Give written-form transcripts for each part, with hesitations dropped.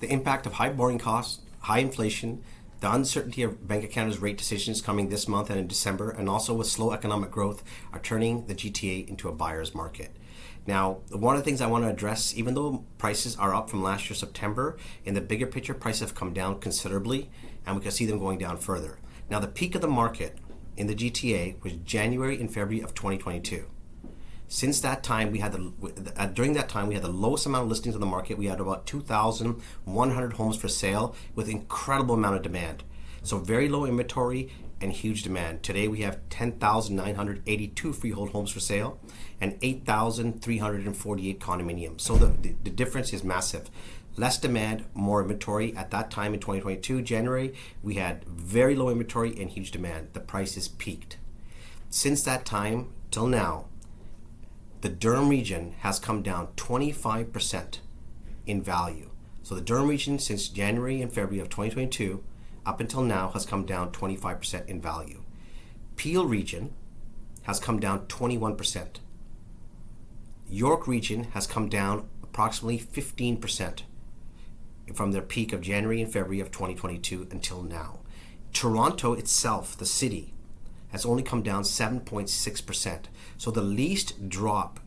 The impact of high borrowing costs, high inflation, the uncertainty of Bank of Canada's rate decisions coming this month and in December, and also with slow economic growth, are turning the GTA into a buyer's market. Now, one of the things I want to address, even though prices are up from last year September, in the bigger picture, prices have come down considerably, and we can see them going down further. Now, the peak of the market in the GTA was January and February of 2022. Since that time, during that time, we had the lowest amount of listings on the market. We had about 2,100 homes for sale with incredible amount of demand. So very low inventory and huge demand. Today we have 10,982 freehold homes for sale and 8,348 condominiums. So the difference is massive. Less demand, more inventory. At that time in 2022, January, we had very low inventory and huge demand. The prices peaked. Since that time till now, the Durham region has come down 25% in value. So the Durham region since January and February of 2022 up until now has come down 25% in value. Peel region has come down 21%. York region has come down approximately 15% from their peak of January and February of 2022 until now. Toronto itself, the city, has only come down 7.6%. So the least drop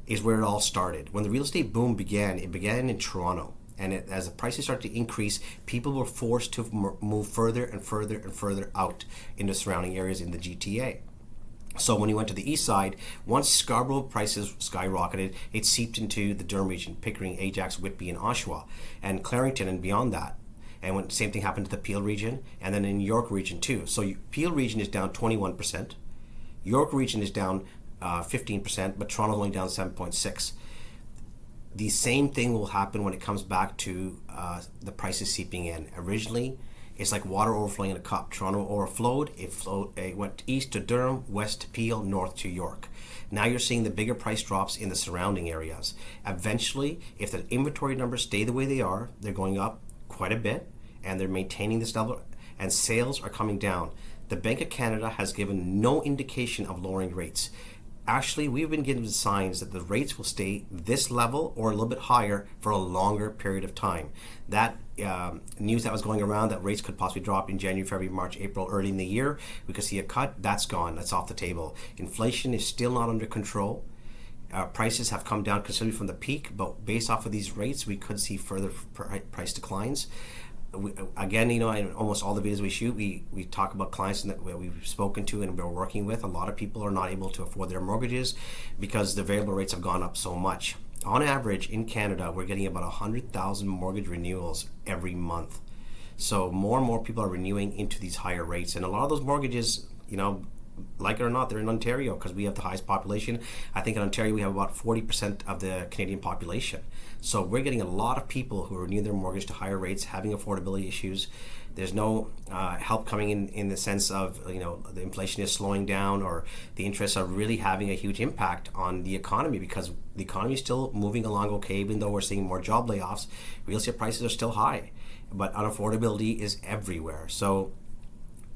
is where it all started. When the real estate boom began, it began in Toronto. And as the prices started to increase, people were forced to move further and further and further out into surrounding areas in the GTA. So when you went to the east side, once Scarborough prices skyrocketed, it seeped into the Durham region, Pickering, Ajax, Whitby, and Oshawa, and Clarington and beyond that. And when same thing happened to the Peel region, and then in York region too. So Peel region is down 21%, York region is down 15%, but Toronto's only down 7.6%. The same thing will happen when it comes back to the prices seeping in. Originally, it's like water overflowing in a cup. Toronto overflowed, it went east to Durham, west to Peel, north to York. Now you're seeing the bigger price drops in the surrounding areas. Eventually, if the inventory numbers stay the way they are, they're going up quite a bit, and they're maintaining this level, and sales are coming down. The Bank of Canada has given no indication of lowering rates. Actually, we've been given signs that the rates will stay this level or a little bit higher for a longer period of time. That news that was going around that rates could possibly drop in January, February, March, April, early in the year, we could see a cut, that's gone, that's off the table. Inflation is still not under control. Prices have come down considerably from the peak, but based off of these rates, we could see further price declines. Again, in almost all the videos we shoot, we talk about clients that we've spoken to and we're working with. A lot of people are not able to afford their mortgages because the variable rates have gone up so much. On average, in Canada, we're getting about 100,000 mortgage renewals every month. So more and more people are renewing into these higher rates. And a lot of those mortgages, like it or not, they're in Ontario because we have the highest population. I think in Ontario we have about 40% of the Canadian population. So we're getting a lot of people who are renewing their mortgage to higher rates, having affordability issues. There's no help coming in the sense of, the inflation is slowing down or the interests are really having a huge impact on the economy because the economy is still moving along okay, even though we're seeing more job layoffs. Real estate prices are still high, but unaffordability is everywhere. So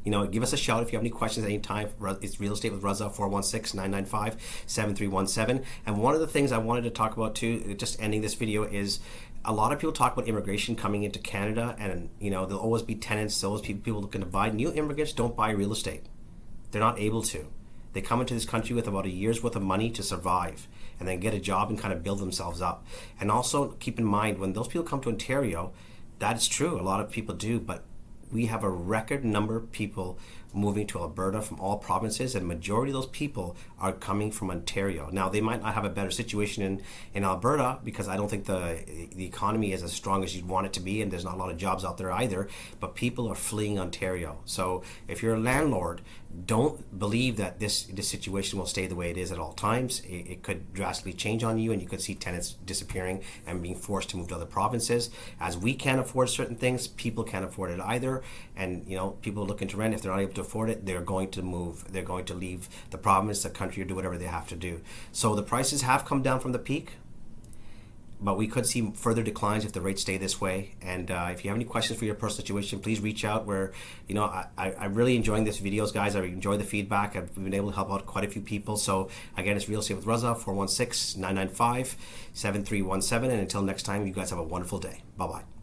give us a shout if you have any questions at any time. It's Real Estate with Raza, 416-995-7317. And one of the things I wanted to talk about too, just ending this video, is a lot of people talk about immigration coming into Canada, and there'll always be tenants, there'll always be people looking to buy. New immigrants don't buy real estate. They're not able to. They come into this country with about a year's worth of money to survive and then get a job and kind of build themselves up. And also keep in mind, when those people come to Ontario, that is true, a lot of people do, but we have a record number of people moving to Alberta from all provinces, and majority of those people are coming from Ontario. Now, they might not have a better situation in Alberta because I don't think the economy is as strong as you'd want it to be, and there's not a lot of jobs out there either, but people are fleeing Ontario. So if you're a landlord, don't believe that this situation will stay the way it is at all times. It could drastically change on you, and you could see tenants disappearing and being forced to move to other provinces. As we can't afford certain things, people can't afford it either. And people looking to rent, if they're not able to afford it, they're going to move. They're going to leave the province, the country, or do whatever they have to do. So the prices have come down from the peak, but we could see further declines if the rates stay this way. And if you have any questions for your personal situation, please reach out. I'm really enjoying this videos, guys. I enjoy the feedback. I've been able to help out quite a few people. So again, it's Real Estate with Raza, 416-995-7317. And until next time, you guys have a wonderful day. Bye-bye.